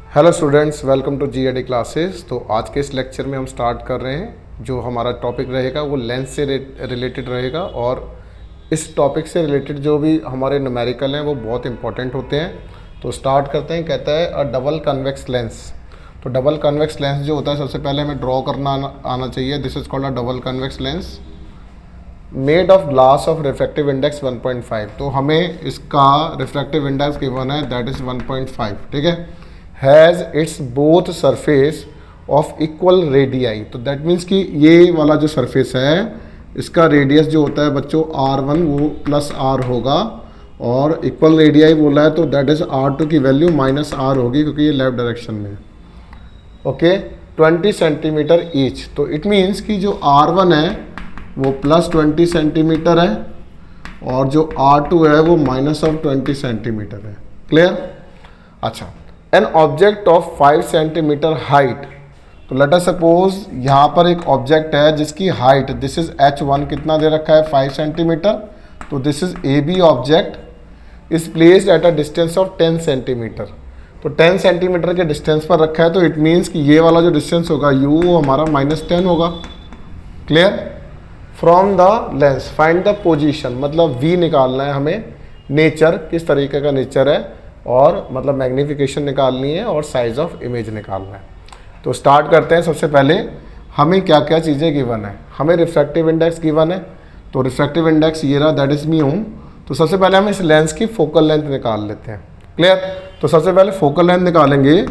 Hello students, welcome to GAD classes. तो आज के इस लेक्चर में हम स्टार्ट कर रहे हैं। जो हमारा टॉपिक रहेगा वो लेंस से रिलेटेड रहेगा और इस टॉपिक से रिलेटेड जो भी हमारे न्यूमेरिकल हैं वो बहुत इंपॉर्टेंट होते हैं। तो स्टार्ट करते हैं। कहता है अ डबल कन्वेक्स लेंस। तो डबल कन्वेक्स लेंस जो होता है सबसे पहले हमें ड्रॉ करना आना चाहिए। This is called a double convex lens made of glass of refractive index 1.5। तो हमें इसका रिफ्रैक्टिव इंडेक्स गिवन है, दैट इज़ 1.5। ठीक है। Has its both surface of equal radii. तो दैट मीन्स कि ये वाला जो सरफेस है इसका रेडियस जो होता है बच्चों R1 वो प्लस R होगा और इक्वल रेडियाई बोला है तो दैट इज़ R2 की वैल्यू माइनस R होगी क्योंकि ये लेफ्ट डायरेक्शन में है। Okay, 20 centimetre each. तो इट मीन्स कि जो R1 है वो प्लस 20 सेंटीमीटर है और जो R2 है वो माइनस ऑफ 20 सेंटीमीटर है। क्लियर? अच्छा, an object of 5 centimetre height. तो लेट अस सपोज यहाँ पर एक ऑब्जेक्ट है जिसकी हाइट दिस इज H1 कितना दे रखा है 5 सेंटीमीटर। तो this is AB object is placed at a distance of 10 centimetre. तो 10 सेंटीमीटर के डिस्टेंस पर रखा है तो इट मीन्स कि ये वाला जो डिस्टेंस होगा U वो हमारा -10 होगा। Clear? From the lens find the position, मतलब V निकालना है हमें, नेचर किस तरीके का नेचर है और मतलब मैग्नीफिकेशन निकालनी है और साइज ऑफ इमेज निकालना है। तो स्टार्ट करते हैं। सबसे पहले हमें क्या क्या चीज़ें गिवन है। हमें रिफ्रैक्टिव इंडेक्स गिवन है, तो रिफ्रैक्टिव इंडेक्स ये रहा, दैट इज म्यू। तो सबसे पहले हम इस लेंस की फोकल लेंथ निकाल लेते हैं। क्लियर? तो सबसे पहले फोकल लेंथ निकालेंगे।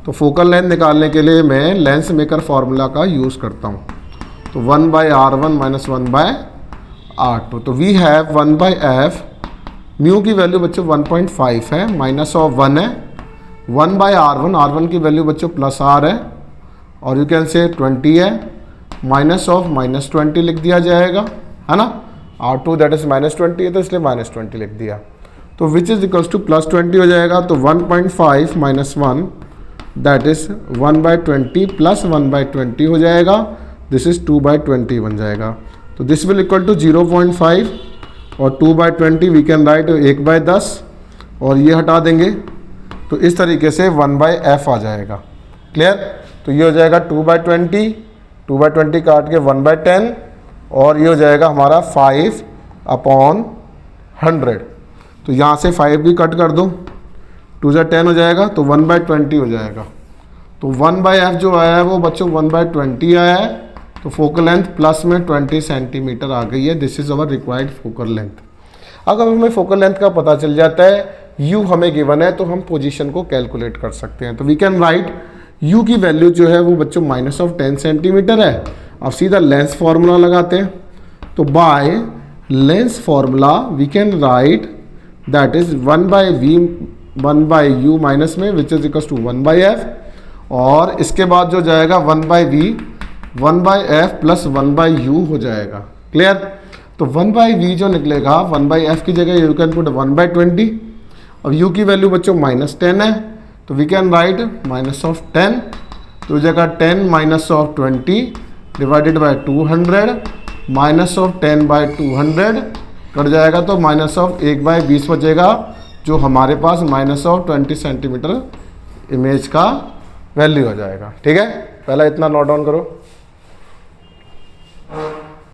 तो फोकल लेंथ निकालने के लिए मैं लेंस मेकर फार्मूला का यूज़ करता हूँ। तो 1/R1 - 1/R2। तो वी हैव 1/f, म्यू की वैल्यू बच्चों 1.5 है, माइनस ऑफ 1 है, 1/R1, R1 की वैल्यू बच्चों प्लस R है और यू कैन से 20 है, माइनस ऑफ -20 लिख दिया जाएगा, है ना। R2 दैट इज -20 है तो इसलिए -20 लिख दिया। तो विच इज इक्वल्स टू +20 हो जाएगा। तो 1.5 - 1 दैट इज 1/20 प्लस 1/20 हो जाएगा। दिस इज 2/20 बन जाएगा। तो दिस विल इक्वल टू 0.5 और 2/20 वी कैन राइट 1/10 और ये हटा देंगे तो इस तरीके से 1/f आ जाएगा। क्लियर? तो ये हो जाएगा 2/20 काट के 1/10 और ये हो जाएगा हमारा 5/100। तो यहाँ से 5 भी कट कर दो, 2 × 10 हो जाएगा तो 1/20 हो जाएगा। तो 1/f जो आया है वो बच्चों 1/20 आया है। तो फोकल लेंथ प्लस में 20 सेंटीमीटर आ गई है। This is our required focal length. अगर हमें फोकल लेंथ का पता चल जाता है, u हमें गिवन है, तो हम पोजीशन को कैलकुलेट कर सकते हैं। तो वी कैन राइट u की वैल्यू जो है वो बच्चों -10 सेंटीमीटर है। अब सीधा लेंस फार्मूला लगाते हैं। तो by lens formula we can write that is 1/u minus में which is equals to 1/f और इसके बाद जो जाएगा 1/v 1/f प्लस 1/u हो जाएगा। क्लियर? तो 1/v जो निकलेगा 1/f की जगह यू कैन पुट 1/20 और u की वैल्यू बच्चों -10 है तो वी कैन राइट -10। तो जगह 10 - 20 डिवाइडेड बाय 200 -10/200 कट जाएगा तो -1/20 बचेगा जो हमारे पास -20 सेंटीमीटर इमेज का वैल्यू हो जाएगा। ठीक है, पहला इतना नोट डाउन करो।